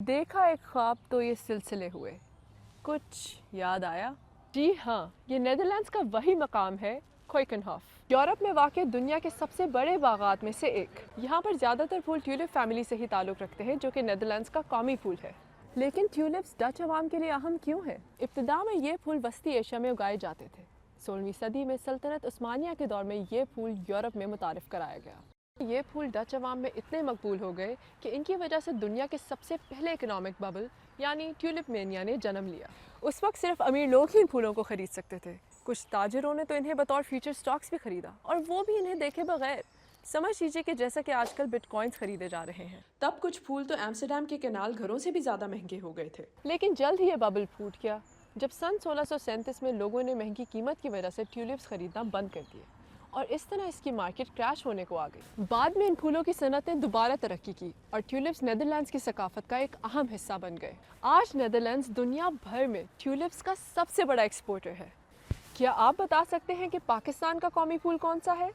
دیکھا ایک خواب تو یہ سلسلے ہوئے، کچھ یاد آیا؟ جی ہاں، یہ نیدرلینڈز کا وہی مقام ہے کوئکنہاف، یورپ میں واقع دنیا کے سب سے بڑے باغات میں سے ایک۔ یہاں پر زیادہ تر پھول ٹیولپ فیملی سے ہی تعلق رکھتے ہیں جو کہ نیدرلینڈز کا قومی پھول ہے۔ لیکن ٹیولپس ڈچ عوام کے لیے اہم کیوں ہیں؟ ابتدا میں یہ پھول وسطی ایشیا میں اگائے جاتے تھے۔ 16ویں صدی میں سلطنت عثمانیہ کے دور میں یہ پھول یورپ میں متعارف کرایا گیا۔ یہ پھول ڈچ عوام میں اتنے مقبول ہو گئے کہ ان کی وجہ سے دنیا کے سب سے پہلے اکنامک ببل یعنی ٹیولپ مینیا نے جنم لیا۔ اس وقت صرف امیر لوگ ہی ان پھولوں کو خرید سکتے تھے۔ کچھ تاجروں نے تو انہیں بطور فیوچر سٹاکس بھی خریدا، اور وہ بھی انہیں دیکھے بغیر۔ سمجھ لیجیے کہ جیسا کہ آج کل بٹ کوائنز خریدے جا رہے ہیں، تب کچھ پھول تو ایمسٹرڈیم کے کینال گھروں سے بھی زیادہ مہنگے ہو گئے تھے۔ لیکن جلد ہی یہ ببل پھوٹ گیا جب سن 1637 میں لوگوں نے مہنگی قیمت کی وجہ سے ٹیولپس خریدنا بند کر دیے، اور اس طرح اس کی مارکیٹ کریش ہونے کو آ گئی۔ بعد میں ان پھولوں کی صنعت نے دوبارہ ترقی کی اور ٹیولپس نیدرلینڈز کی ثقافت کا ایک اہم حصہ بن گئے۔ آج نیدرلینڈز دنیا بھر میں ٹیولپس کا سب سے بڑا ایکسپورٹر ہے۔ کیا آپ بتا سکتے ہیں کہ پاکستان کا قومی پھول کون سا ہے؟